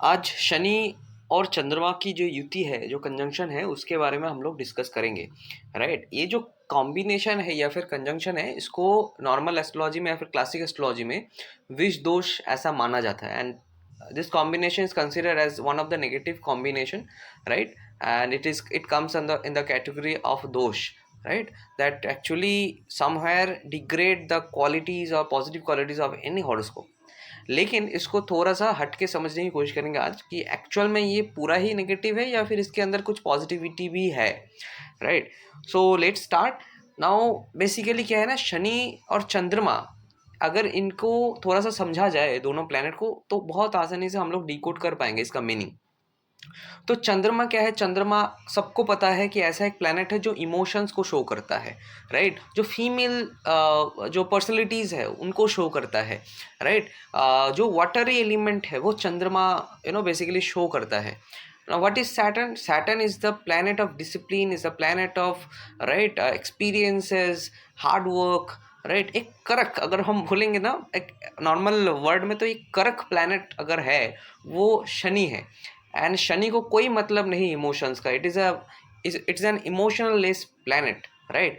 आज शनि और चंद्रमा की जो युति है, जो कंजंक्शन है, उसके बारे में हम लोग डिस्कस करेंगे, राइट? ये जो कॉम्बिनेशन है या फिर कंजंक्शन है, इसको नॉर्मल एस्ट्रोलॉजी में या फिर क्लासिक एस्ट्रोलॉजी में विष दोष ऐसा माना जाता है। And this combination is considered as one of the negative combination, right? And it comes in the category of dosh, right? That actually somewhere degrade the qualities or positive qualities of any horoscope. लेकिन इसको थोड़ा सा हट के समझने की कोशिश करेंगे आज कि एक्चुअल में ये पूरा ही नेगेटिव है या फिर इसके अंदर कुछ पॉजिटिविटी भी है, right? So let's start now. Basically क्या है ना, शनि और चंद्रमा अगर इनको थोड़ा सा समझा जाए दोनों प्लैनेट को, तो बहुत आसानी से हम लोग डिकोड कर पाएंगे इसका मीनिंग। तो चंद्रमा क्या है? चंद्रमा सबको पता है कि ऐसा एक प्लैनेट है जो इमोशंस को शो करता है, राइट? जो फीमेल जो पर्सनैलिटीज़ है उनको शो करता है, राइट? जो वाटरी एलिमेंट है वो चंद्रमा बेसिकली शो करता है। Now, what is Saturn? Saturn is the planet of discipline, is the planet of right experiences, hard work, right? एक करक अगर हम बोलेंगे ना, एक नॉर्मल वर्ड में, तो एक करक प्लैनेट अगर है वो शनि है। एंड शनि को कोई मतलब नहीं इमोशंस का, it's an emotional less planet, right?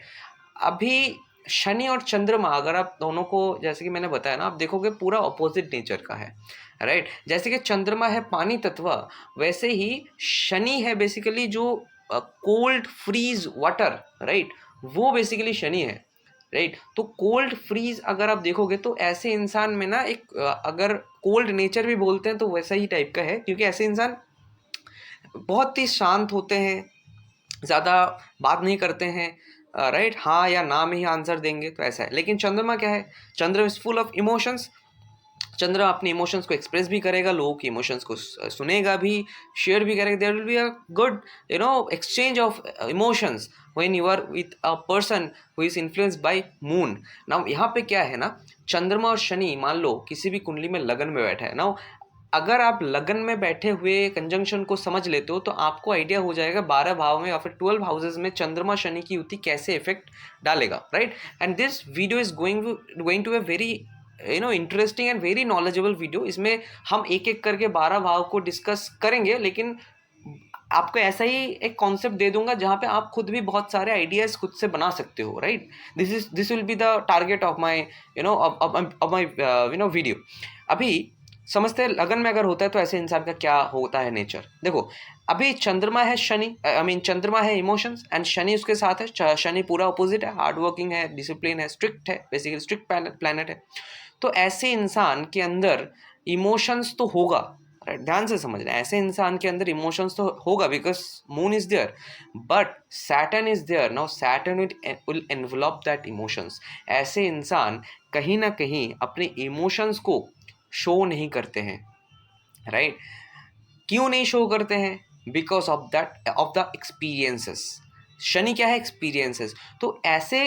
अभी शनि और चंद्रमा अगर आप दोनों को, जैसे कि मैंने बताया ना, आप देखोगे पूरा अपोजिट नेचर का है, राइट? जैसे कि चंद्रमा है पानी तत्व, वैसे ही शनि है बेसिकली जो कोल्ड फ्रीज वाटर, राइट? वो बेसिकली शनि है, राइट? तो कोल्ड फ्रीज अगर आप देखोगे तो ऐसे इंसान में ना एक अगर कोल्ड नेचर भी बोलते हैं तो वैसा ही टाइप का है, क्योंकि ऐसे इंसान बहुत ही शांत होते हैं, ज़्यादा बात नहीं करते हैं, राइट? हाँ या ना में ही आंसर देंगे, तो ऐसा है। लेकिन चंद्रमा क्या है? चंद्र इज फुल ऑफ इमोशंस। चंद्र अपने इमोशंस को एक्सप्रेस भी करेगा, लोगों की इमोशंस को सुनेगा भी, शेयर भी करेगा। There will be a good exchange of emotions when you are with a person who is influenced by moon. Now यहाँ पे क्या है ना, चंद्रमा और शनि मान लो किसी भी कुंडली में लगन में बैठा है। नाउ अगर आप लगन में बैठे हुए कंजंक्शन को समझ लेते हो तो आपको आइडिया हो जाएगा 12 भाव में या फिर 12 हाउसेज में चंद्रमा शनि की युति कैसे इफेक्ट डालेगा, right? And this video is going to a very interesting and very knowledgeable video. इसमें हम एक एक करके 12 भाव को डिस्कस करेंगे, लेकिन आपको ऐसा ही एक कॉन्सेप्ट दे दूंगा जहाँ पे आप खुद भी बहुत सारे आइडियाज खुद से बना सकते हो, right? This will be the target of my video. अभी समझते हैं लगन में अगर होता है तो ऐसे इंसान का क्या होता है नेचर। देखो, अभी चंद्रमा है शनि, चंद्रमा है इमोशंस, एंड शनि उसके साथ है। शनि पूरा अपोजिट है, हार्ड वर्किंग है, डिसिप्लिन है, स्ट्रिक्ट है, बेसिकली स्ट्रिक्ट प्लैनेट है। तो ऐसे इंसान के अंदर इमोशंस तो होगा, ध्यान से समझना, ऐसे इंसान के अंदर इमोशंस तो होगा because moon is there, but Saturn is there. Now Saturn will envelop that emotions. ऐसे इंसान कहीं ना कहीं अपने इमोशंस को शो नहीं करते हैं, राइट? क्यों नहीं शो करते हैं? Because of the experiences. Shani क्या है? एक्सपीरियंसेस। तो ऐसे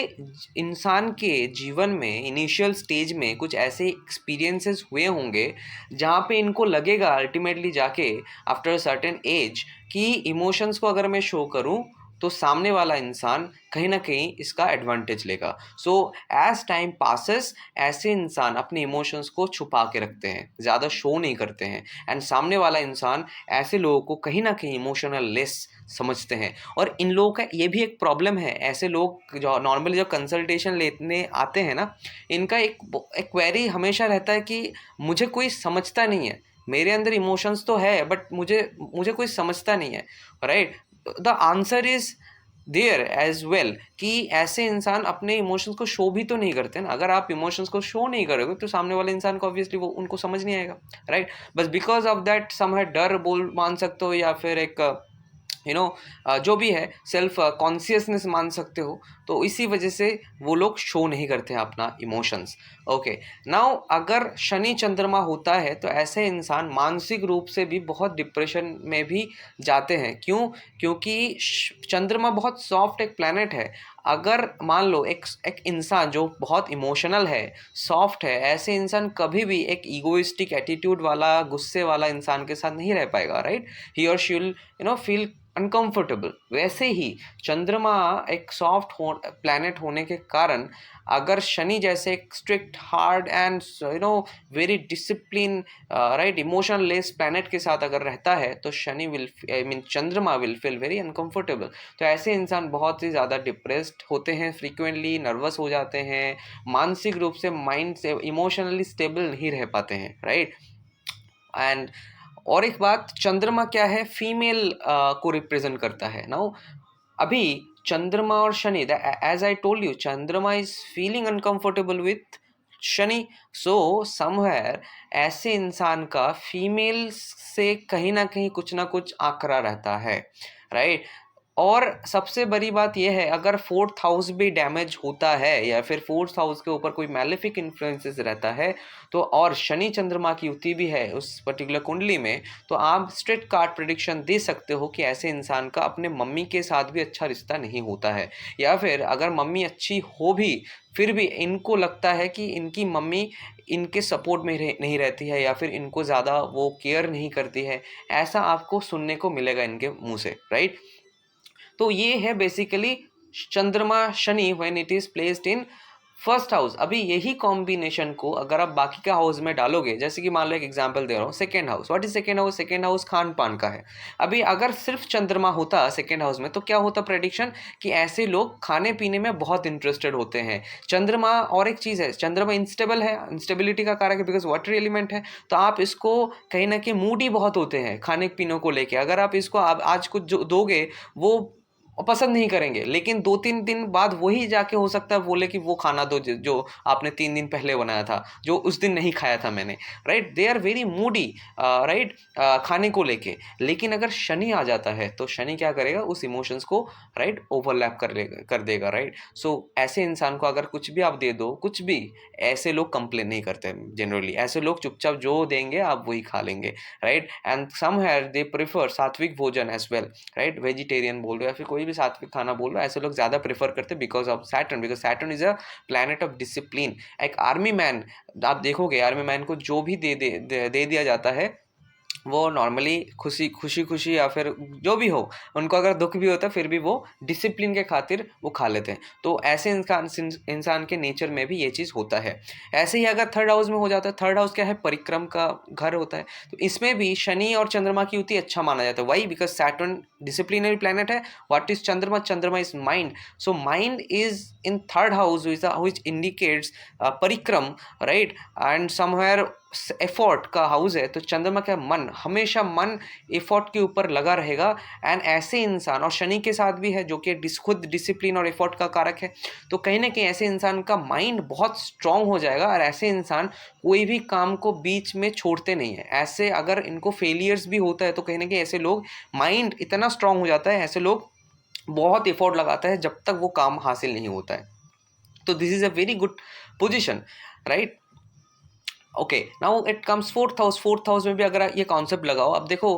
इंसान के जीवन में इनिशियल स्टेज में कुछ ऐसे एक्सपीरियंसेस हुए होंगे जहाँ पे इनको लगेगा अल्टीमेटली जाके आफ्टर सर्टेन एज कि इमोशंस को अगर मैं शो करूँ तो सामने वाला इंसान कहीं ना कहीं इसका एडवांटेज लेगा। सो एज टाइम पासेस ऐसे इंसान अपने इमोशंस को छुपा के रखते हैं, ज़्यादा शो नहीं करते हैं, एंड सामने वाला इंसान ऐसे लोगों को कहीं ना कहीं इमोशनल लेस समझते हैं। और इन लोगों का ये भी एक प्रॉब्लम है, ऐसे लोग जो नॉर्मली जब कंसल्टेशन लेने आते हैं ना, इनका एक क्वेरी हमेशा रहता है कि मुझे कोई समझता नहीं है, मेरे अंदर इमोशंस तो है बट मुझे कोई समझता नहीं है, right? The answer is there as well कि ऐसे इंसान अपने इमोशंस को शो भी तो नहीं करते ना। अगर आप इमोशंस को शो नहीं करोगे तो सामने वाले इंसान को ऑब्वियसली वो उनको समझ नहीं आएगा, राइट? बस बिकॉज ऑफ दैट सम है डर बोल मान सकते हो, या फिर एक जो भी है सेल्फ कॉन्शियसनेस मान सकते हो। तो इसी वजह से वो लोग शो नहीं करते हैं अपना इमोशंस। ओके, नाउ अगर शनि चंद्रमा होता है तो ऐसे इंसान मानसिक रूप से भी बहुत डिप्रेशन में भी जाते हैं। क्यों? क्योंकि चंद्रमा बहुत सॉफ्ट एक प्लैनेट है। अगर मान लो एक इंसान जो बहुत इमोशनल है, सॉफ्ट है, ऐसे इंसान कभी भी एक ईगोइस्टिक एटीट्यूड वाला, गुस्से वाला इंसान के साथ नहीं रह पाएगा, राइट? ही और शी विल फील अनकंफर्टेबल। वैसे ही चंद्रमा एक सॉफ्ट प्लैनेट होने के कारण अगर शनि जैसे एक strict hard and very discipline right emotional less planet के साथ अगर रहता है तो शनि विल आई मीन चंद्रमा विल फील वेरी अनकंफर्टेबल। तो ऐसे इंसान बहुत ही ज़्यादा डिप्रेस्ड होते हैं, फ्रीक्वेंटली नर्वस हो जाते हैं, मानसिक रूप से माइंड से इमोशनली स्टेबल नहीं रह पाते हैं, राइट। एंड और एक बात, चंद्रमा क्या है, फीमेल को रिप्रेजेंट करता है। नाउ अभी चंद्रमा और शनि, एज आई टोल्ड यू, चंद्रमा इज फीलिंग अनकंफर्टेबल विथ शनि। सो समवेयर ऐसे इंसान का फीमेल से कहीं ना कहीं कुछ ना कुछ आकरा रहता है, राइट। और सबसे बड़ी बात यह है, अगर फोर्थ हाउस भी डैमेज होता है या फिर फोर्थ हाउस के ऊपर कोई मैलेफिक इन्फ्लुएंसेस रहता है तो, और शनि चंद्रमा की युति भी है उस पर्टिकुलर कुंडली में, तो आप स्ट्रेट कार्ड प्रेडिक्शन दे सकते हो कि ऐसे इंसान का अपने मम्मी के साथ भी अच्छा रिश्ता नहीं होता है, या फिर अगर मम्मी अच्छी हो भी फिर भी इनको लगता है कि इनकी मम्मी इनके सपोर्ट में नहीं रहती है या फिर इनको ज़्यादा वो केयर नहीं करती है। ऐसा आपको सुनने को मिलेगा इनके मुंह से, राइट। तो ये है बेसिकली चंद्रमा Shani when it is placed in first house. अभी यही कॉम्बिनेशन को अगर आप बाकी का हाउस में डालोगे, जैसे कि मान लो एक एग्जांपल दे रहा हूँ, second house. What is second house? Second house Khan पान का है। अभी अगर सिर्फ चंद्रमा होता सेकेंड हाउस में तो क्या होता प्रेडिक्शन, कि ऐसे लोग खाने पीने में बहुत इंटरेस्टेड होते हैं। चंद्रमा और एक चीज़ है, चंद्रमा इंस्टेबल है, इंस्टेबिलिटी का कारक है बिकॉज वाटर एलिमेंट है। तो आप इसको कहीं ना कहीं मूडी बहुत होते हैं खाने पीने को लेके। अगर आप इसको आज कुछ जो दोगे वो पसंद नहीं करेंगे, लेकिन 2-3 दिन बाद वही जाके हो सकता है बोले कि वो खाना दो जो आपने 3 दिन पहले बनाया था, जो उस दिन नहीं खाया था मैंने, right. They are very moody, right, खाने को लेके। लेकिन अगर शनि आ जाता है तो शनि क्या करेगा, उस इमोशंस को राइट ओवरलैप कर देगा, राइट। सो ऐसे इंसान को अगर कुछ भी आप दे दो, कुछ भी, ऐसे लोग कंप्लेन नहीं करते जनरली। ऐसे लोग चुपचाप जो देंगे आप वही खा लेंगे, right. And somewhere they prefer सात्विक भोजन एज वेल, राइट। वेजिटेरियन बोल रहे हो या फिर कोई भी सात्विक खाना बोल रहे हो, ऐसे लोग ज़्यादा प्रेफर करते हैं because of Saturn, because Saturn is a planet of discipline. एक आर्मी मैन, आप देखोगे आर्मी मैन को जो भी दे दिया जाता है वो नॉर्मली खुशी खुशी खुशी या फिर जो भी हो, उनको अगर दुख भी होता है फिर भी वो डिसिप्लिन के खातिर वो खा लेते हैं। तो ऐसे इंसान के नेचर में भी ये चीज़ होता है। ऐसे ही अगर थर्ड हाउस में हो जाता है, थर्ड हाउस क्या है, परिक्रम का घर होता है। तो इसमें भी शनि और चंद्रमा की युति अच्छा माना जाता है। Why? Because Saturn disciplinary planet है। व्हाट इज चंद्रमा? चंद्रमा is mind. So mind is in third house which indicates परिक्रम, राइट। एंड समवेयर एफर्ट का हाउस है। तो चंद्रमा का मन, हमेशा मन एफर्ट के ऊपर लगा रहेगा। एंड ऐसे इंसान, और शनि के साथ भी है जो कि खुद डिसिप्लिन और एफर्ट का कारक है, तो कहीं ना कहीं ऐसे इंसान का माइंड बहुत स्ट्रांग हो जाएगा। और ऐसे इंसान कोई भी काम को बीच में छोड़ते नहीं है। ऐसे अगर इनको फेलियर्स भी होता है तो कहीं ना कहीं ऐसे लोग, माइंड इतना स्ट्रांग हो जाता है, ऐसे लोग बहुत एफर्ट लगाता है जब तक वो काम हासिल नहीं होता है। तो this is a very good position, right. Okay, now it comes fourth house. Fourth house में भी अगर ये कॉन्सेप्ट लगाओ, अब देखो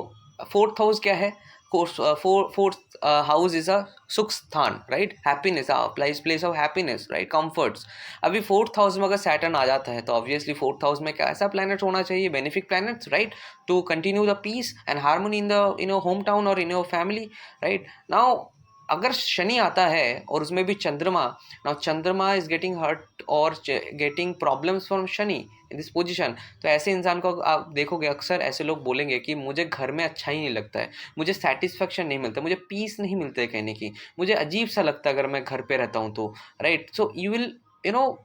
फोर्थ हाउस क्या है। फोर्थ हाउस इज अ सुख स्थान, right, happiness, place of happiness, right, comforts. अभी फोर्थ हाउस में अगर सैटर्न आ जाता है तो ऑब्वियसली फोर्थ हाउस में क्या ऐसा प्लैनेट होना चाहिए, benefic planets, right, to continue the peace and harmony in the in your home town और in your family, right. Now अगर शनि आता है और उसमें भी चंद्रमा, नाउ चंद्रमा इज गेटिंग हर्ट और getting problems from Shani in this position, तो ऐसे इंसान को आप देखोगे अक्सर ऐसे लोग बोलेंगे कि मुझे घर में अच्छा ही नहीं लगता है, मुझे सेटिस्फेक्शन नहीं मिलता, मुझे पीस नहीं मिलता है कहने की, मुझे अजीब सा लगता है अगर मैं घर पे रहता हूँ तो, right. So you will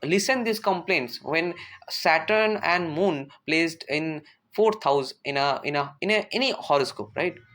listen these complaints when Saturn and Moon placed in fourth house in any horoscope, right।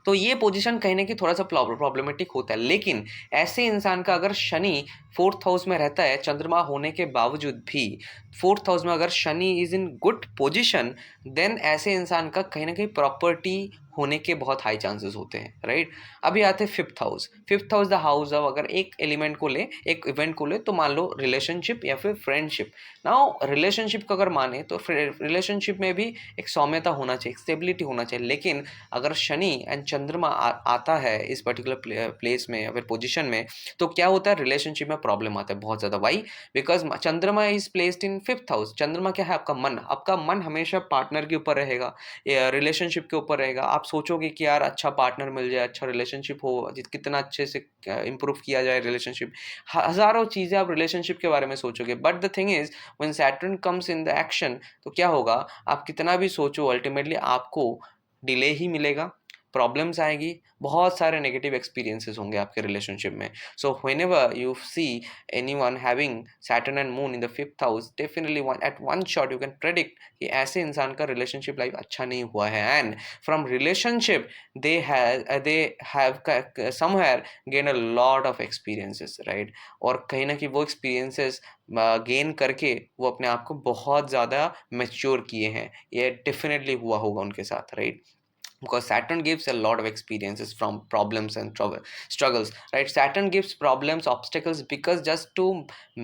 तो ये पोजीशन कहने की थोड़ा सा प्रॉब्लमेटिक होता है। लेकिन ऐसे इंसान का अगर शनि फोर्थ हाउस में रहता है चंद्रमा होने के बावजूद भी, फोर्थ हाउस में अगर Shani is in good position, then ऐसे इंसान का कहीं ना कहीं प्रॉपर्टी होने के बहुत हाई चांसेस होते हैं, राइट। अभी आते हैं fifth house. Fifth house the house of, अगर एक एलिमेंट को ले, एक इवेंट को ले, तो मान लो रिलेशनशिप या फिर फ्रेंडशिप। नाउ रिलेशनशिप को अगर माने तो रिलेशनशिप में भी एक सौम्यता होना चाहिए, स्टेबिलिटी होना चाहिए। लेकिन अगर शनि एंड चंद्रमा आता है इस पर्टिकुलर प्लेस में या फिर पोजिशन में, तो क्या होता है, रिलेशनशिप में प्रॉब्लम आता है बहुत ज़्यादा। वाई? बिकॉज चंद्रमा is placed in fifth house. चंद्रमा क्या है, आपका मन। आपका मन हमेशा पार्टनर के ऊपर रहेगा, रिलेशनशिप के ऊपर रहेगा, आप सोचोगे कि यार अच्छा पार्टनर मिल जाए, अच्छा रिलेशनशिप हो, कितना अच्छे से इम्प्रूव किया जाए रिलेशनशिप, हज़ारों चीज़ें आप रिलेशनशिप के बारे में सोचोगे। But the thing is when Saturn comes in the action, तो क्या होगा, आप कितना भी सोचो अल्टीमेटली आपको डिले ही मिलेगा, प्रॉब्लम्स आएगी, बहुत सारे नेगेटिव एक्सपीरियंसेस होंगे आपके रिलेशनशिप में। So whenever you see anyone having Saturn and moon in the 5th house, definitely one at one shot you can predict कि ऐसे इंसान का रिलेशनशिप लाइफ अच्छा नहीं हुआ है, and from relationship they have somewhere gain a lot of experiences, right? और कहीं ना कहीं वो एक्सपीरियंसेस गेन करके वो अपने आप को बहुत ज़्यादा मैच्योर किए हैं, ये डेफिनेटली हुआ होगा उनके साथ, right? Because Saturn gives a lot of experiences from problems and struggles, right? Saturn gives problems, obstacles, because just to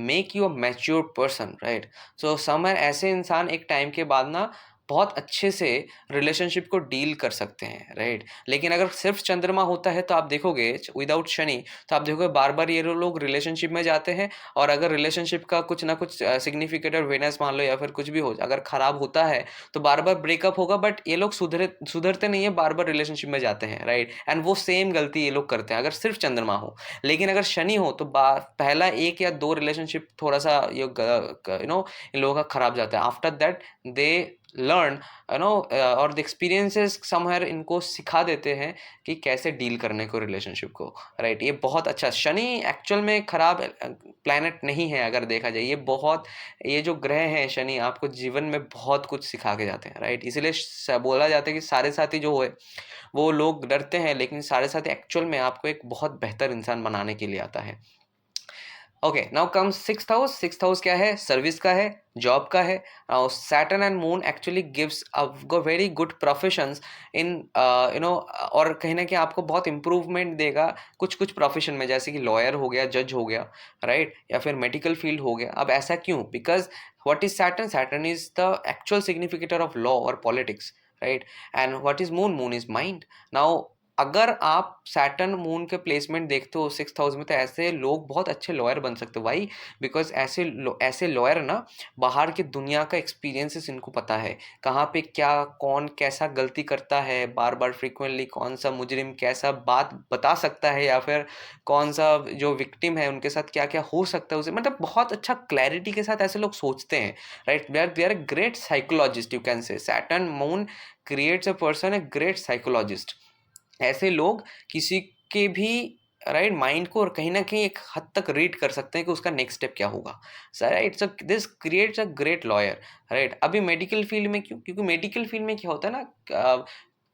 make you a mature person, right? So somewhere ऐसे इंसान एक टाइम के बाद ना बहुत अच्छे से रिलेशनशिप को डील कर सकते हैं, राइट? लेकिन अगर सिर्फ चंद्रमा होता है तो आप देखोगे विदाउट शनि, तो आप देखोगे बार बार ये लोग रिलेशनशिप में जाते हैं, और अगर रिलेशनशिप का कुछ ना कुछ सिग्निफिकेट और वेनस मान लो या फिर कुछ भी हो, अगर खराब होता है तो बार बार ब्रेकअप होगा, बट ये लोग सुधरते नहीं है, बार बार रिलेशनशिप में जाते हैं, राइट? एंड वो सेम गलती ये लोग करते हैं अगर सिर्फ चंद्रमा हो। लेकिन अगर शनि हो तो पहला एक या दो रिलेशनशिप थोड़ा सा इन लोगों का खराब जाता है, आफ्टर दैट दे लर्न और द एक्सपीरियंसेस समवेयर इनको सिखा देते हैं कि कैसे डील करने को रिलेशनशिप को, राइट? ये बहुत अच्छा, शनि एक्चुअल में खराब प्लैनेट नहीं है अगर देखा जाए, ये जो ग्रह हैं शनि आपको जीवन में बहुत कुछ सिखा के जाते हैं, राइट? इसीलिए बोला जाता है कि सारे साथी जो है वो लोग डरते हैं, लेकिन सारे साथी एक्चुअल में आपको एक बहुत बेहतर इंसान बनाने के लिए आता है। Okay, now comes 6th house. 6th house क्या है? सर्विस का है, जॉब का है। Now Saturn and moon actually gives a very good professions in और कहीं ना कहीं आपको बहुत इंप्रूवमेंट देगा कुछ कुछ प्रोफेशन में, जैसे कि लॉयर हो गया, जज हो गया, राइट? या फिर मेडिकल फील्ड हो गया। अब ऐसा क्यों? Because what is Saturn? Saturn is the actual significator of law और politics, right? And what is moon? Moon is mind. Now अगर आप सैटर्न मून के प्लेसमेंट देखते हो 6th हाउस में, तो ऐसे लोग बहुत अच्छे लॉयर बन सकते हो। वाई? बिकॉज ऐसे लॉयर ना बाहर की दुनिया का एक्सपीरियंसेस इनको पता है, कहाँ पे क्या कौन कैसा गलती करता है, बार बार फ्रिक्वेंटली कौन सा मुजरिम कैसा बात बता सकता है, या फिर कौन सा जो विक्टिम है उनके साथ क्या क्या हो सकता है उसे, मतलब बहुत अच्छा क्लैरिटी के साथ ऐसे लोग सोचते हैं, right? They are great psychologist, you can say. Saturn moon creates a person a great psychologist. ऐसे लोग किसी के भी राइट माइंड को और कहीं ना कहीं एक हद तक रीड कर सकते हैं कि उसका नेक्स्ट स्टेप क्या होगा, sir, right? So this creates a great lawyer, right? अभी मेडिकल फील्ड में क्यों? क्योंकि मेडिकल फील्ड में क्या होता है ना,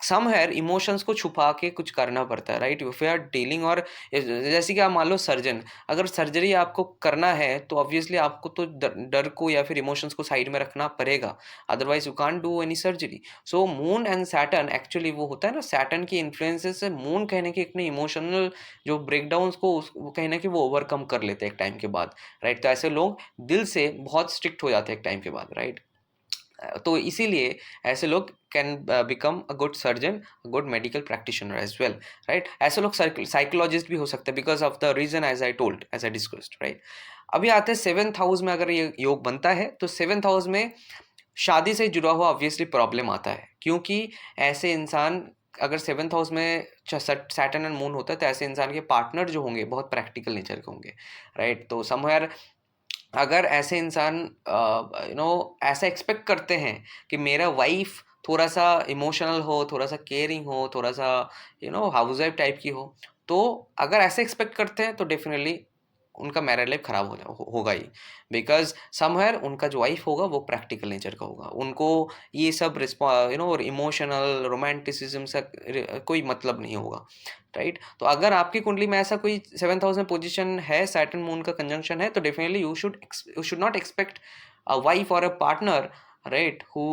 समवेयर इमोशंस को छुपा के कुछ करना पड़ता है, right? If you are dealing, और जैसे कि आप मान लो सर्जन, अगर सर्जरी आपको करना है तो ऑब्वियसली आपको तो डर को या फिर इमोशंस को साइड में रखना पड़ेगा, otherwise you can't do any surgery. So moon and Saturn actually वो होता है ना, सैटर्न की इन्फ्लुएंसेस से मून कहने के अपने इमोशनल जो ब्रेकडाउन्स को वो कहने के वो ओवरकम कर लेते हैं एक टाइम के बाद, राइट? तो ऐसे लोग दिल से बहुत स्ट्रिक्ट हो जाते हैं एक टाइम के बाद, राइट? तो इसीलिए ऐसे लोग can become a good surgeon, good medical practitioner as well, right? ऐसे लोग साइकोलॉजिस्ट भी हो सकते हैं because of the reason as I told, as I discussed, right? अभी आते हैं 7th हाउस में। अगर ये योग बनता है तो 7th हाउस में शादी से जुड़ा हुआ ऑब्वियसली प्रॉब्लम आता है, क्योंकि ऐसे इंसान अगर 7th हाउस में सैटर्न एंड मून होता है तो ऐसे इंसान के पार्टनर जो होंगे बहुत प्रैक्टिकल नेचर के होंगे, राइट? तो समवेयर अगर ऐसे इंसान ऐसा एक्सपेक्ट करते हैं कि मेरा वाइफ थोड़ा सा इमोशनल हो, थोड़ा सा केयरिंग हो, थोड़ा सा हाउस वाइफ टाइप की हो, तो अगर ऐसे एक्सपेक्ट करते हैं तो डेफिनेटली उनका मैरिज लाइफ खराब होगा ही, बिकॉज समवेयर उनका जो वाइफ होगा वो प्रैक्टिकल नेचर का होगा, उनको ये सब और इमोशनल रोमांटिसिज्म से कोई मतलब नहीं होगा, राइट? तो अगर आपकी कुंडली में ऐसा कोई 7th हाउस में पोजीशन है, सैटर्न मून का कंजंक्शन है, तो definitely you should not expect a wife और a partner, right, who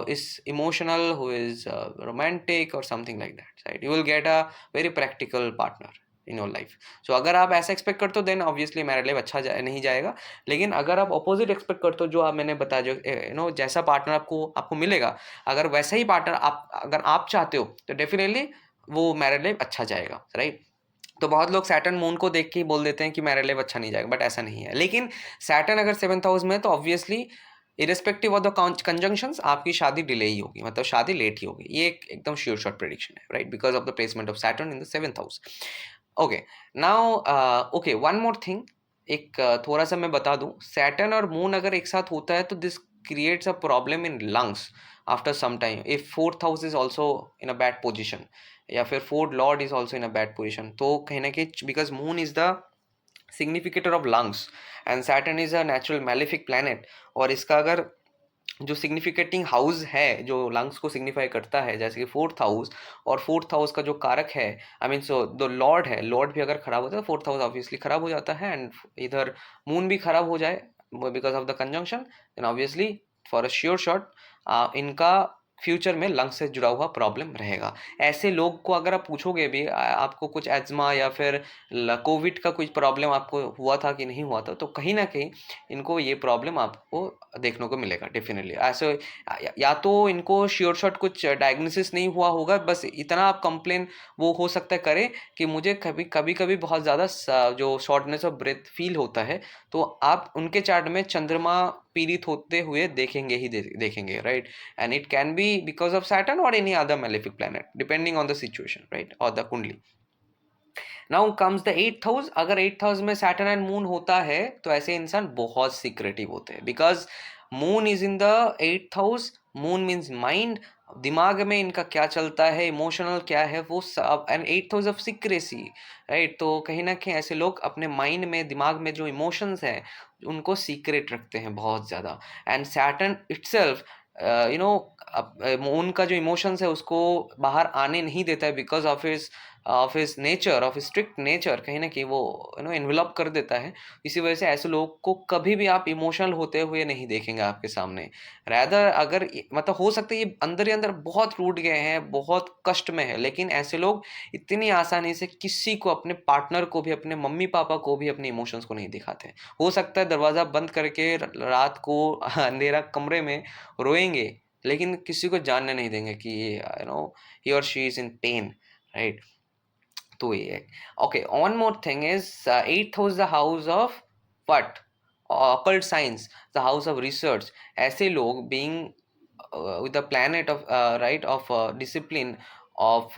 is emotional, who is romantic or something like that, right? You will get a very practical partner in your life. So अगर आप ऐसा expect करते हो then obviously marriage life अच्छा नहीं जाएगा। लेकिन अगर आप अपोजिट एक्सपेक्ट करते हो, जो आप मैंने बताया, जो जैसा पार्टनर आपको मिलेगा, अगर वैसा ही पार्टनर अगर आप चाहते हो तो डेफिनेटली वो मैरिज लाइफ अच्छा जाएगा, राइट? तो बहुत लोग सैटर्न मून को देख के ही बोल देते हैं कि मैरिज लाइफ अच्छा नहीं जाएगा, बट ऐसा नहीं है। लेकिन सैटर्न अगर 7th हाउस में है तो obviously irrespective of the conjunctions आपकी शादी डिले ही होगी, मतलब शादी लेट ही होगी, ये एक एकदम श्योर शॉट प्रेडिक्शन है, right, because of the placement of Saturn in the 7th house. Okay, now okay, one more thing, एक थोड़ा सा मैं बता दूं, सैटर्न और मून अगर एक साथ होता है तो this creates a problem in lungs after some time, if 4th house is also in a bad position, या फिर 4th lord is also in a bad position, तो कहीं ना कहीं because moon is the significator of lungs and Saturn is a natural malefic planet, और इसका अगर जो सिग्निफिकेटिंग हाउस है जो लंग्स को सिग्निफाई करता है, जैसे कि 4th हाउस, और 4th हाउस का जो कारक है, I mean so the Lord है, लॉर्ड भी अगर खराब होता है 4th हाउस ऑब्वियसली खराब हो जाता है, एंड इधर मून भी खराब हो जाए because of the conjunction, then obviously for a sure shot इनका फ्यूचर में लंग से जुड़ा हुआ प्रॉब्लम रहेगा। ऐसे लोग को अगर आप पूछोगे भी आपको कुछ एज्मा या फिर कोविड का कुछ प्रॉब्लम आपको हुआ था कि नहीं हुआ था, तो कहीं ना कहीं इनको ये प्रॉब्लम आपको देखने को मिलेगा डेफिनेटली। ऐसे या तो इनको श्योर शॉट कुछ डायग्नोसिस नहीं हुआ होगा, बस इतना आप कंप्लेन वो हो सकता है करे कि मुझे कभी कभी कभी बहुत ज़्यादा जो शॉर्टनेस ऑफ ब्रेथ फील होता है, तो आप उनके चार्ट में चंद्रमा पीड़ित होते हुए देखेंगे ही देखेंगे, right, and it can be because of Saturn or any other malefic planet depending on the situation, right, or the कुंडली। Now comes the 8th house, अगर 8th हाउस में सैटर्न एंड मून होता है तो ऐसे इंसान बहुत सीक्रेटिव होते हैं, because moon is in the 8th house, moon means mind, दिमाग में इनका क्या चलता है, इमोशनल क्या है वो सब, and 8th house of secrecy, right, तो कहीं ना कहीं ऐसे लोग अपने माइंड में, दिमाग में जो इमोशंस हैं उनको सीक्रेट रखते हैं बहुत ज़्यादा, and Saturn itself you know moon का जो इमोशंस है उसको बाहर आने नहीं देता है, because of his nature, of strict nature, कहीं ना कहीं वो एनवेलप कर देता है। इसी वजह से ऐसे लोग को कभी भी आप इमोशनल होते हुए नहीं देखेंगे आपके सामने। रैदर अगर मतलब हो सकता है ये अंदर ही अंदर बहुत टूट गए हैं, बहुत कष्ट में है, लेकिन ऐसे लोग इतनी आसानी से किसी को, अपने पार्टनर को भी, अपने मम्मी पापा को भी अपने इमोशंस को नहीं दिखाते। हो सकता है दरवाज़ा बंद करके रात को अंधेरा कमरे में रोएंगे, लेकिन किसी को जानने नहीं देंगे कि ही और she is in pen, right. तो ये है। Okay, one more thing is 8th house the house of what, occult science, the house of research. ऐसे लोग being with the planet of right of discipline of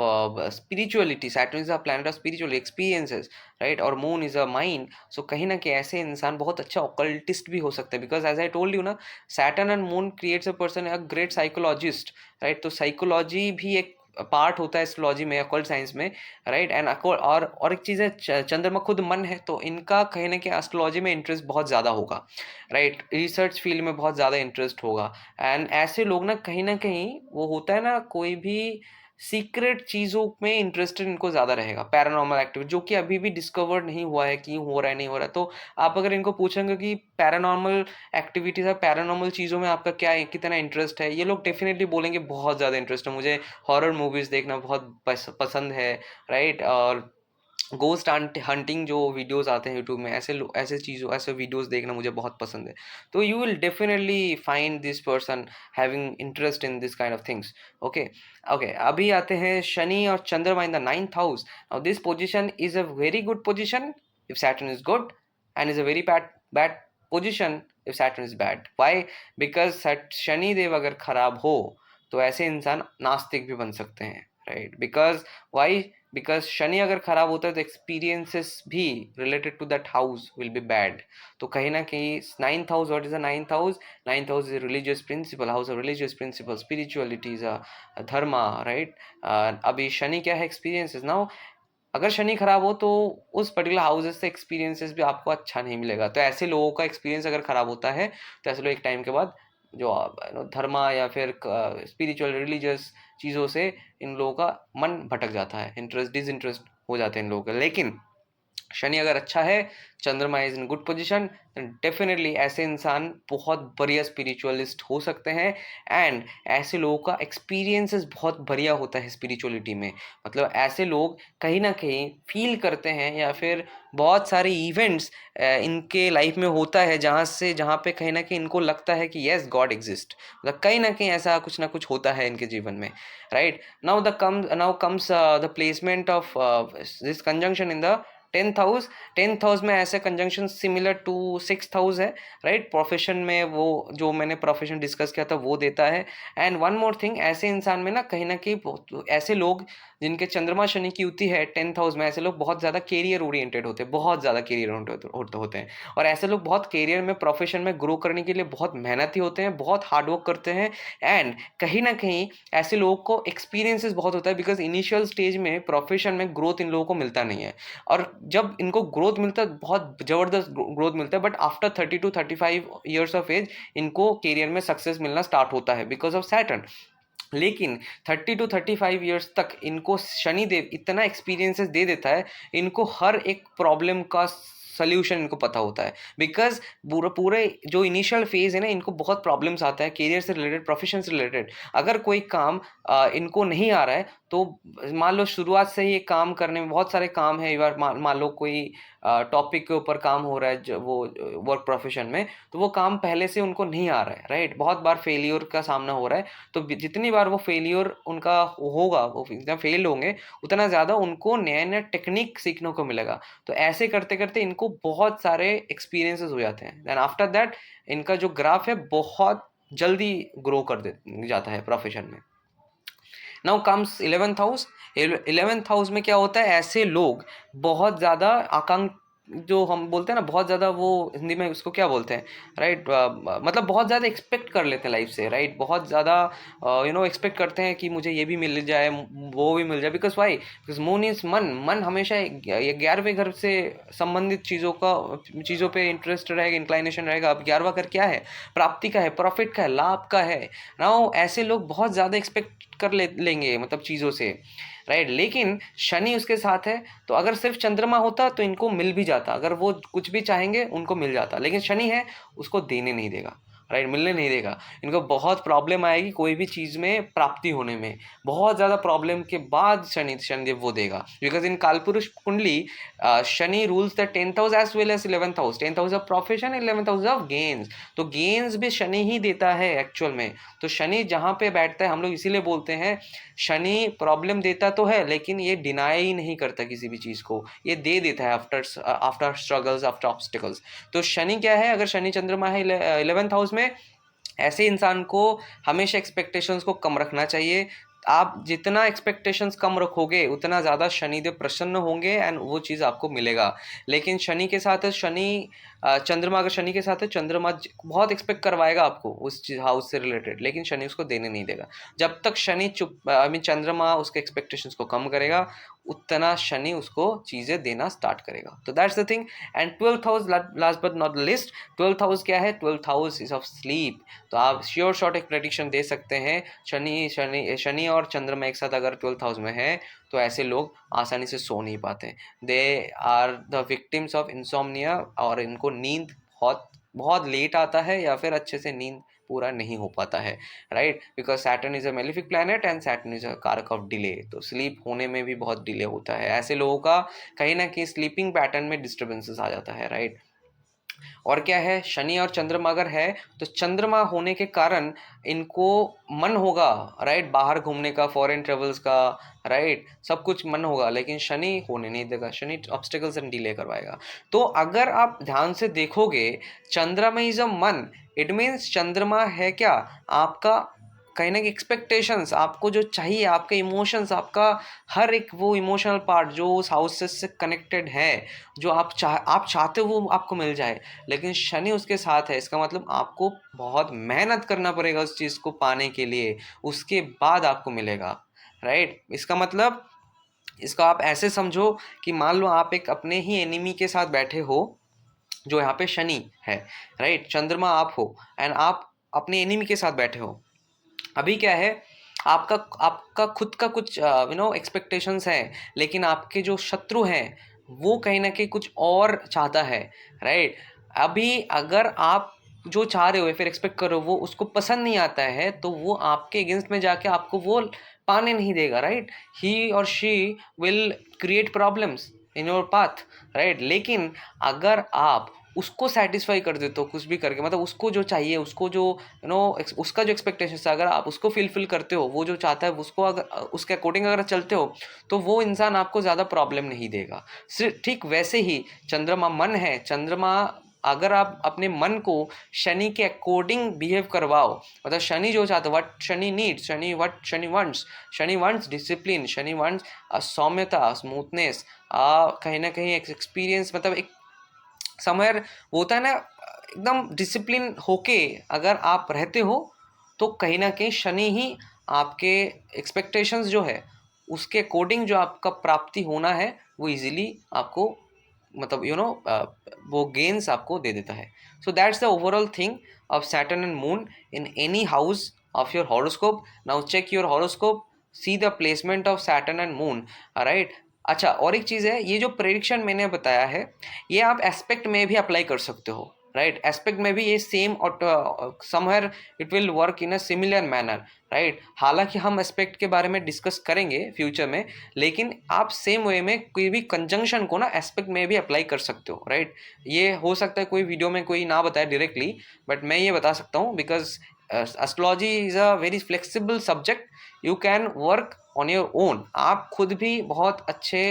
spirituality, Saturn is a planet of spiritual experiences, right, और moon is a mind, so कहीं ना कहीं ऐसे इंसान बहुत अच्छा occultist भी हो सकते हैं, because as I told you ना, Saturn and moon creates a person a great psychologist, right, तो साइकोलॉजी भी एक पार्ट होता है एस्ट्रोलॉजी में, अकल्ट साइंस में, राइट, एंड और एक चीज़ है चंद्रमा खुद मन है, तो इनका कहीं ना कहीं एस्ट्रोलॉजी में इंटरेस्ट बहुत ज़्यादा होगा, राइट, रिसर्च फील्ड में बहुत ज़्यादा इंटरेस्ट होगा, एंड ऐसे लोग ना कहीं वो होता है ना, कोई भी सीक्रेट चीज़ों में इंटरेस्टेड इनको ज़्यादा रहेगा, पैरानॉर्मल एक्टिविटी जो कि अभी भी डिस्कवर्ड नहीं हुआ है कि हो रहा है नहीं हो रहा है। तो आप अगर इनको पूछेंगे कि पैरानॉर्मल एक्टिविटीज़ और पैरानॉर्मल चीज़ों में आपका क्या कितना इंटरेस्ट है, ये लोग डेफिनेटली बोलेंगे बहुत ज़्यादा इंटरेस्ट है, मुझे हॉरर मूवीज़ देखना बहुत पसंद है, राइट, और गोस्ट हंटिंग जो वीडियोस आते हैं यूट्यूब में, ऐसे चीज़ों, ऐसे वीडियोस देखना मुझे बहुत पसंद है। तो you will definitely find this person having interest in this kind of things. Okay, okay, अभी आते हैं शनि और चंद्रमा in the 9th house. Now this position is a very good position if Saturn is good, and is a very bad bad position if Saturn is bad. Why? Because Shani Dev अगर खराब हो तो ऐसे इंसान नास्तिक भी बन सकते हैं, right, because why, because Shani अगर खराब होता है तो एक्सपीरियंसेस भी related to that house will be bad. तो कहीं ना कहीं 9th house, what is the 9th house? 9th house is religious principle, house of religious principle, spirituality is a dharma, right. अभी शनि क्या है? एक्सपीरियंसेस। नाउ अगर शनि खराब हो तो उस पर्टिकुलर हाउसेस से एक्सपीरियंसेस भी आपको अच्छा नहीं मिलेगा। तो ऐसे लोगों का एक्सपीरियंस अगर खराब होता है तो ऐसे लोग एक टाइम के बाद जो धर्मा या फिर स्पिरिचुअल रिलीजियस चीज़ों से इन लोगों का मन भटक जाता है, इंटरेस्ट डिसइंटरेस्ट हो जाते हैं इन लोगों का। लेकिन शनि अगर अच्छा है, चंद्रमा is in good position, definitely ऐसे इंसान बहुत बढ़िया स्पिरिचुअलिस्ट हो सकते हैं, एंड ऐसे लोगों का एक्सपीरियंसेस बहुत बढ़िया होता है स्पिरिचुअलिटी में। मतलब ऐसे लोग कहीं ना कहीं फील करते हैं, या फिर बहुत सारे इवेंट्स इनके लाइफ में होता है जहाँ पे कहीं ना कहीं इनको लगता है कि येस गॉड एग्जिस्ट, मतलब कहीं ना कहीं ऐसा कुछ ना कुछ होता है इनके जीवन में, right. Now comes the placement of this conjunction in the tenth house, tenth house में ऐसे conjunction similar to sixth house है, राइट। प्रोफेशन में वो जो मैंने प्रोफेशन डिस्कस किया था वो देता है। एंड वन मोर थिंग, ऐसे इंसान में ना कहीं ऐसे लोग जिनके चंद्रमा शनि की युति है टेंथ हाउस में, ऐसे लोग बहुत ज़्यादा कैरियर ओरिएंटेड होते हैं, बहुत ज़्यादा कैरियर ओरिएंटेड होते हैं। और ऐसे लोग बहुत कैरियर में, प्रोफेशन में ग्रो करने के लिए बहुत मेहनती होते हैं, बहुत हार्डवर्क करते हैं। एंड कहीं ना कहीं ऐसे लोगों को एक्सपीरियंसेस बहुत होता है, बिकॉज इनिशियल स्टेज में प्रोफेशन में ग्रोथ इन लोगों को मिलता नहीं है। और जब इनको ग्रोथ मिलता है, बहुत ज़बरदस्त ग्रोथ मिलता है, but after 30 to 35 years of age इनको कैरियर में सक्सेस मिलना स्टार्ट होता है बिकॉज ऑफ सैटर्न। लेकिन 30 to 35 ईयर्स तक इनको शनिदेव इतना एक्सपीरियंसेस दे देता है, इनको हर एक प्रॉब्लम का सोल्यूशन इनको पता होता है। बिकॉज पूरे पूरे जो इनिशियल फेज है ना, इनको बहुत प्रॉब्लम्स आता है कैरियर से रिलेटेड, प्रोफेशन से रिलेटेड। अगर कोई काम इनको नहीं आ रहा है, तो मान लो शुरुआत से ही ये काम करने में बहुत सारे काम है, मान लो कोई टॉपिक के ऊपर काम हो रहा है वो वर्क प्रोफेशन में, तो वो काम पहले से उनको नहीं आ रहा है, राइट। बहुत बार फेलियर का सामना हो रहा है, तो जितनी बार वो फेलियर उनका होगा, वो जितना फेल होंगे, उतना ज़्यादा उनको नया नया टेक्निक सीखने को मिलेगा। तो ऐसे करते करते इनको बहुत सारे एक्सपीरियंसेस हो जाते हैं। देन आफ्टर दैट इनका जो ग्राफ है बहुत जल्दी ग्रो कर दे जाता है प्रोफेशन में। Now comes 11th house. 11th house में क्या होता है, ऐसे लोग बहुत ज़्यादा जो हम बोलते हैं ना, बहुत ज़्यादा, वो हिंदी में उसको क्या बोलते हैं, राइट, मतलब बहुत ज़्यादा एक्सपेक्ट कर लेते हैं लाइफ से, राइट। बहुत ज़्यादा एक्सपेक्ट करते हैं कि मुझे ये भी मिल जाए, वो भी मिल जाए। Because why, because moon is मन, मन हमेशा ये 11वें घर से संबंधित चीज़ों पे इंटरेस्ट रहेगा, इंक्लाइनेशन रहेगा। अब 11वां घर क्या है, प्राप्ति का है, प्रॉफिट का है, लाभ का है। नाउ ऐसे लोग बहुत ज़्यादा एक्सपेक्ट कर लेंगे मतलब चीज़ों से, राइट। लेकिन शनि उसके साथ है, तो अगर सिर्फ चंद्रमा होता तो इनको मिल भी जाता, अगर वो कुछ भी चाहेंगे उनको मिल जाता। लेकिन शनि है, उसको देने नहीं देगा, राइट, मिलने नहीं देगा। इनको बहुत प्रॉब्लम आएगी कोई भी चीज़ में प्राप्ति होने में, बहुत ज़्यादा प्रॉब्लम के बाद शनिदेव वो देगा। Because in Kalpurush kundali Shani rules the 10th house as well as 11th house. 10th house of profession, 11th house of gains. तो गेन्स भी शनि ही देता है एक्चुअल में। तो शनि जहाँ पे बैठता है, हम लोग इसीलिए बोलते हैं शनि प्रॉब्लम देता तो है, लेकिन ये डिनाई ही नहीं करता किसी भी चीज़ को, ये दे देता है आफ्टर स्ट्रगल्स, आफ्टर ऑब्स्टिकल्स। तो शनि क्या है, अगर शनि चंद्रमा है 11th हाउस में, ऐसे इंसान को हमेशा एक्सपेक्टेशंस को कम रखना चाहिए। आप जितना एक्सपेक्टेशंस कम रखोगे उतना ज़्यादा शनिदेव प्रसन्न होंगे एंड वो चीज़ आपको मिलेगा। लेकिन शनि के साथ है, चंद्रमा अगर शनि के साथ है, चंद्रमा बहुत एक्सपेक्ट करवाएगा आपको उस चीज हाउस से रिलेटेड, लेकिन शनि उसको देने नहीं देगा। जब तक शनि चंद्रमा उसके एक्सपेक्टेशंस को कम करेगा, उतना शनि उसको चीज़ें देना स्टार्ट करेगा। तो that's the thing. And 12th house, last but not list, 12th house क्या है, 12th house is of sleep. तो आप श्योर शॉर्ट एक प्रेडिक्शन दे सकते हैं, शनि और चंद्रमा एक साथ अगर 12th हाउस में है, तो ऐसे लोग आसानी से सो नहीं पाते। They are the victims of insomnia, और इनको नींद बहुत बहुत लेट आता है, या फिर अच्छे से नींद पूरा नहीं हो पाता है, right. Because Saturn is a malefic planet and Saturn is a कारक ऑफ डिले। तो स्लीप होने में भी बहुत डिले होता है। ऐसे लोगों का कहीं ना कहीं स्लीपिंग पैटर्न में डिस्टर्बेंसेस आ जाता है, राइट। और क्या है, शनि और चंद्रमा अगर है, तो चंद्रमा होने के कारण इनको मन होगा, राइट, बाहर घूमने का, फॉरेन ट्रेवल्स का, राइट, सब कुछ मन होगा। लेकिन शनि होने नहीं देगा, शनि ऑब्स्टिकल्स एंड डिले करवाएगा। तो अगर आप ध्यान से देखोगे, चंद्रमा इज अ मन, इट मीन्स चंद्रमा है क्या, आपका कहीं ना कहीं एक्सपेक्टेशंस, आपको जो चाहिए, आपके इमोशंस, आपका हर एक वो इमोशनल पार्ट जो उस हाउस से कनेक्टेड है, जो आप चाहते हो वो आपको मिल जाए। लेकिन शनि उसके साथ है, इसका मतलब आपको बहुत मेहनत करना पड़ेगा उस चीज़ को पाने के लिए, उसके बाद आपको मिलेगा, राइट। इसका मतलब, इसका आप ऐसे समझो कि मान लो आप एक अपने ही एनिमी के साथ बैठे हो, जो यहाँ पे शनि है, राइट, चंद्रमा आप हो, एंड आप अपने एनिमी के साथ बैठे हो। अभी क्या है, आपका आपका खुद का कुछ एक्सपेक्टेशंस हैं, लेकिन आपके जो शत्रु हैं वो कहीं ना कहीं कुछ और चाहता है, राइट। अभी अगर आप जो चाह रहे हो या फिर एक्सपेक्ट कर रहे हो वो उसको पसंद नहीं आता है, तो वो आपके अगेंस्ट में जाके आपको वो पाने नहीं देगा, राइट। ही और she will create problems in your path, right. लेकिन अगर आप उसको सेटिस्फाई कर देते हो कुछ भी करके, मतलब उसको जो चाहिए, उसको जो उसका जो एक्सपेक्टेशन है, अगर आप उसको फुलफिल करते हो, वो जो चाहता है उसको अगर उसके अकॉर्डिंग अगर चलते हो, तो वो इंसान आपको ज़्यादा प्रॉब्लम नहीं देगा। सिर्फ ठीक वैसे ही चंद्रमा मन है, चंद्रमा अगर आप अपने मन को शनि के अकॉर्डिंग बिहेव करवाओ, मतलब शनि जो चाहता है, what Shani needs, Shani wants discipline, Shani wants सौम्यता, स्मूथनेस, कहीं ना कहीं एक एक्सपीरियंस, मतलब एक समय होता है ना, एकदम डिसिप्लिन होके अगर आप रहते हो, तो कहीं ना कहीं शनि ही आपके एक्सपेक्टेशंस जो है उसके अकॉर्डिंग जो आपका प्राप्ति होना है वो इजीली आपको, मतलब वो गेन्स आपको दे देता है। So that's the overall thing of Saturn and moon in any house of your horoscope. Now check your horoscope, see the placement of Saturn and moon, right. अच्छा, और एक चीज़ है, ये जो प्रेडिक्शन मैंने बताया है, ये आप एस्पेक्ट में भी अप्लाई कर सकते हो, राइट। एस्पेक्ट में भी ये सेम और somewhere it will work in a similar manner, right. हालांकि हम एस्पेक्ट के बारे में डिस्कस करेंगे फ्यूचर में, लेकिन आप सेम वे में कोई भी कंजंक्शन को ना एस्पेक्ट में भी अप्लाई कर सकते हो, राइट। ये हो सकता है कोई वीडियो में कोई ना बताए डायरेक्टली, बट मैं ये बता सकता हूँ, because astrology is a very flexible subject, you can work on your own. आप खुद भी बहुत अच्छे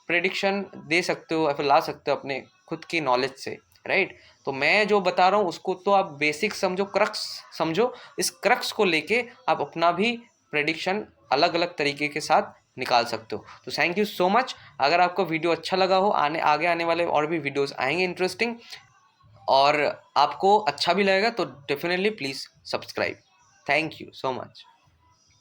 प्रेडिक्शन दे सकते हो या फिर ला सकते हो अपने खुद की नॉलेज से, राइट। तो मैं जो बता रहा हूँ उसको तो आप बेसिक समझो, क्रक्स समझो, इस क्रक्स को लेके आप अपना भी प्रेडिक्शन अलग अलग तरीके के साथ निकाल सकते हो। तो थैंक यू सो मच। अगर आपको वीडियो अच्छा लगा हो, आगे आने वाले और भी वीडियोस आएंगे इंटरेस्टिंग, और आपको अच्छा भी लगेगा तो definitely please subscribe. Thank you so much.